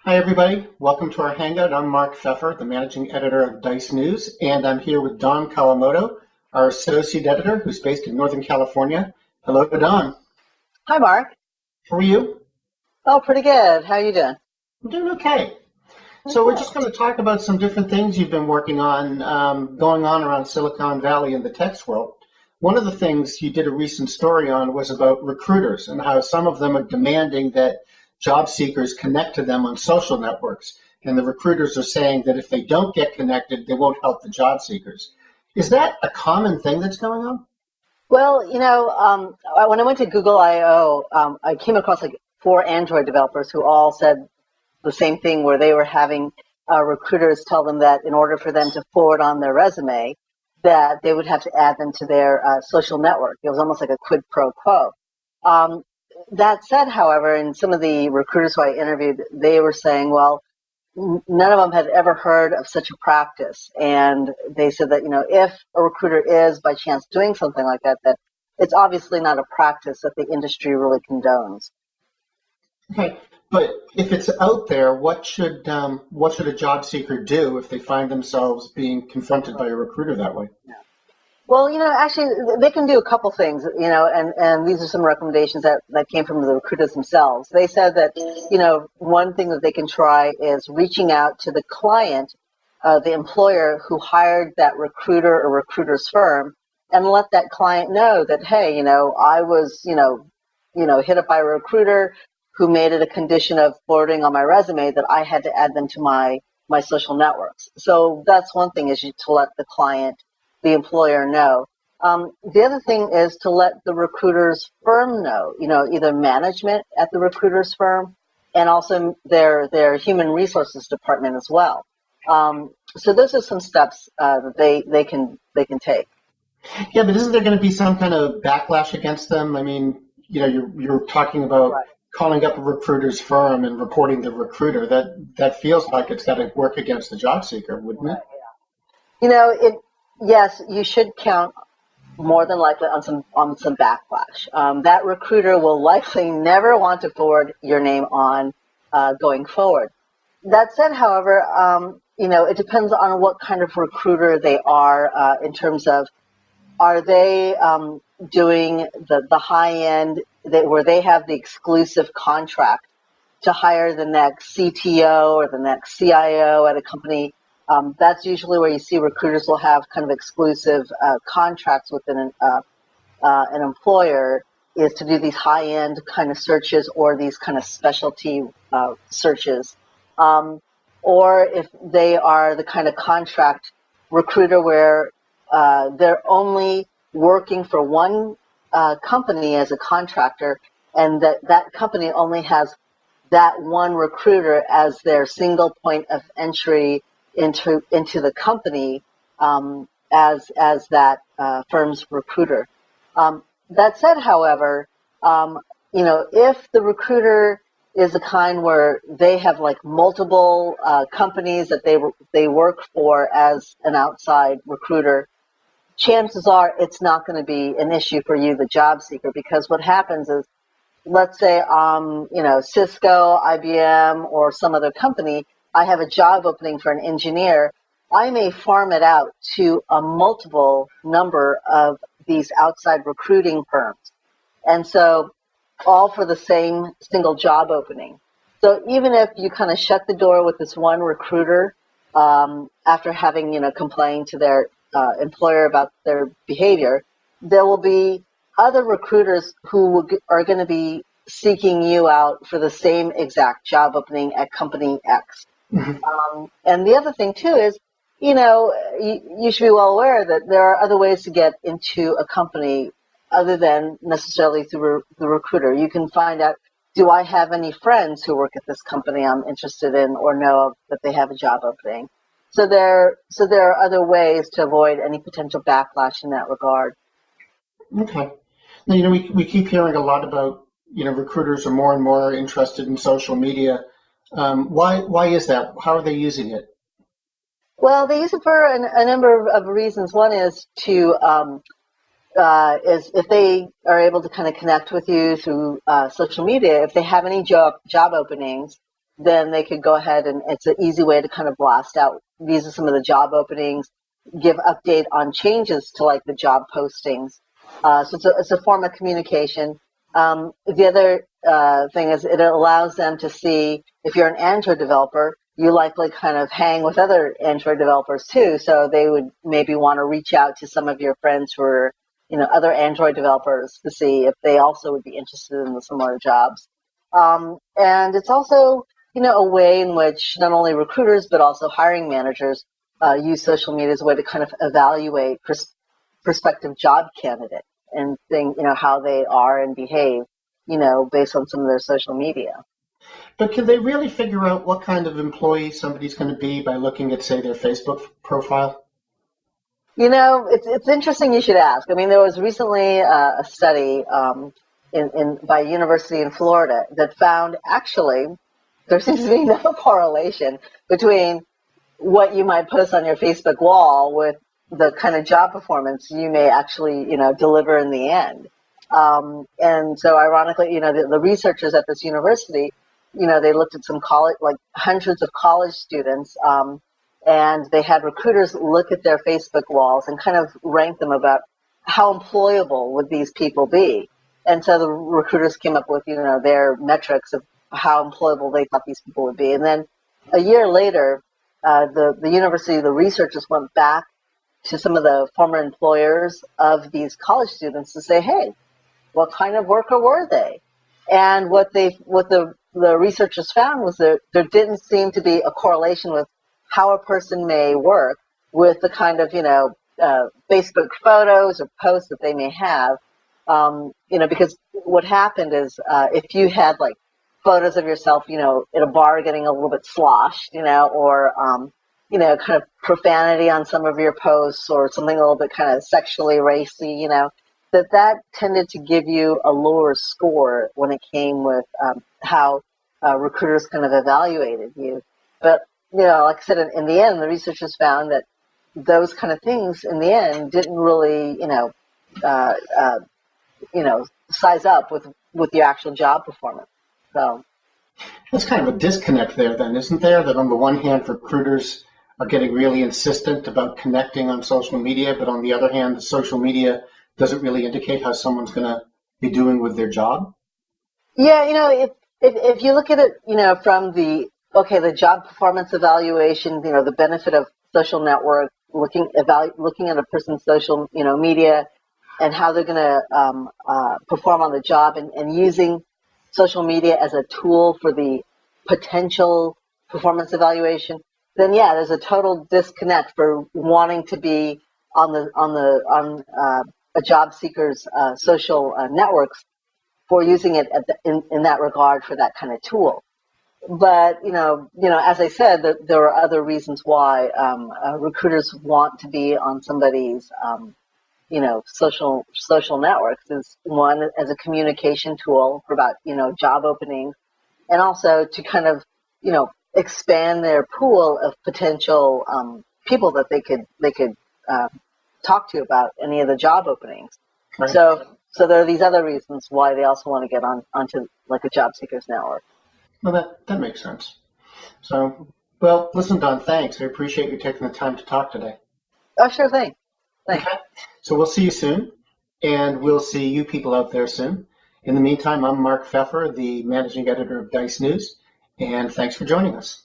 Hi, everybody. Welcome to our Hangout. I'm Mark Pfeffer, the managing editor of Dice News, and I'm here with Don Kawamoto, our associate editor, who's based in Northern California. Hello, Don. Hi, Mark. How are you? Oh, pretty good. How are you doing? I'm doing okay. So we're Okay. just going to talk about some different things you've been working on, going on around Silicon Valley and the tech world. One of the things you did a recent story on was about recruiters and how some of them are demanding that job seekers connect to them on social networks. And the recruiters are saying that if they don't get connected, they won't help the job seekers. Is that a common thing that's going on? Well, when I went to Google I/O, I came across like four Android developers who all said the same thing, where they were having recruiters tell them that in order for them to forward on their resume, that they would have to add them to their social network. It was almost like a quid pro quo. Um, that said, however, and some of the recruiters who I interviewed, they were saying, well, none of them had ever heard of such a practice. And they said that, if a recruiter is by chance doing something like that, that it's obviously not a practice that the industry really condones. Okay, but if it's out there, what should a job seeker do if they find themselves being confronted by a recruiter that way? Well, actually, they can do a couple things, and these are some recommendations that came from the recruiters themselves. They said that, one thing that they can try is reaching out to the client, the employer who hired that recruiter or recruiter's firm, and let that client know that, hey, I was, hit up by a recruiter who made it a condition of forwarding on my resume that I had to add them to my social networks. So that's one thing, is to let the client, the employer, know. The other thing is to let the recruiter's firm know, either management at the recruiter's firm and also their human resources department as well. So those are some steps that they can take. Yeah, but isn't there going to be some kind of backlash against them? I mean, you're talking about Right. calling up a recruiter's firm and reporting the recruiter. That feels like it's got to work against the job seeker, wouldn't it? It. Yes, you should count more than likely on some backlash. That recruiter will likely never want to forward your name on going forward. That said, however, it depends on what kind of recruiter they are, in terms of, are they doing the high end, where they have the exclusive contract to hire the next CTO or the next CIO at a company. That's usually where you see recruiters will have kind of exclusive contracts with an employer, is to do these high-end kind of searches or these kind of specialty searches. Or if they are the kind of contract recruiter where they're only working for one company as a contractor, and that company only has that one recruiter as their single point of entry into the company, as that firm's recruiter. That said, however, if the recruiter is the kind where they have like multiple companies that they work for as an outside recruiter, chances are it's not going to be an issue for you, the job seeker, because what happens is, let's say, Cisco, IBM, or some other company, I have a job opening for an engineer. I may farm it out to a multiple number of these outside recruiting firms. And so, all for the same single job opening. So even if you kind of shut the door with this one recruiter, after having, complained to their employer about their behavior, there will be other recruiters who are going to be seeking you out for the same exact job opening at company X. And the other thing too is, you should be well aware that there are other ways to get into a company other than necessarily through the recruiter. You can find out, do I have any friends who work at this company I'm interested in, or know that they have a job opening? So there are other ways to avoid any potential backlash in that regard. Okay. Now, we keep hearing a lot about, recruiters are more and more interested in social media. Why is that? How are they using it? Well, they use it for a number of reasons. One is is if they are able to kind of connect with you through social media, if they have any job openings, then they could go ahead and it's an easy way to kind of blast out. These are some of the job openings, give update on changes to like the job postings. So it's a form of communication. The other thing is it allows them to see if you're an Android developer, you likely kind of hang with other Android developers too. So they would maybe want to reach out to some of your friends who are, other Android developers to see if they also would be interested in the similar jobs. And it's also, a way in which not only recruiters but also hiring managers use social media as a way to kind of evaluate prospective job candidates and think, how they are and behave, based on some of their social media. But can they really figure out what kind of employee somebody's going to be by looking at, say, their Facebook profile? It's interesting you should ask. I mean, there was recently a study by a university in Florida that found actually there seems to be no correlation between what you might post on your Facebook wall with the kind of job performance you may actually, deliver in the end. And so ironically, the researchers at this university, they looked at some college, like hundreds of college students, and they had recruiters look at their Facebook walls and kind of rank them about how employable would these people be. And so the recruiters came up with, their metrics of how employable they thought these people would be. And then a year later, the university, the researchers went back to some of the former employers of these college students to say, hey, what kind of worker were they? And what the researchers found was that there didn't seem to be a correlation with how a person may work with the kind of, Facebook photos or posts that they may have. Because what happened is if you had like photos of yourself, in a bar getting a little bit sloshed, or, kind of profanity on some of your posts or something a little bit kind of sexually racy, that tended to give you a lower score when it came with how recruiters kind of evaluated you. But, like I said, in the end, the researchers found that those kind of things in the end didn't really, size up with your actual job performance. So There's kind of a disconnect there then, isn't there? That on the one hand, recruiters are getting really insistent about connecting on social media, but on the other hand, the social media doesn't really indicate how someone's going to be doing with their job? yeah, if you look at it, from the job performance evaluation, the benefit of social network, looking at a person's social, media, and how they're going to perform on the job, and using social media as a tool for the potential performance evaluation, then yeah, there's a total disconnect for wanting to be on a job seeker's social networks for using it in that regard for that kind of tool. But as I said, there are other reasons why recruiters want to be on somebody's social networks. Is one, as a communication tool for about job openings, and also to kind of expand their pool of potential people that they could talk to about any of the job openings. Right. So there are these other reasons why they also want to get onto like a job seekers network. Well, that makes sense. So, well, listen, Don, thanks. I appreciate you taking the time to talk today. Oh, sure thing. Thanks. Okay. So we'll see you soon, and we'll see you people out there soon. In the meantime, I'm Mark Pfeffer, the managing editor of Dice News, and thanks for joining us.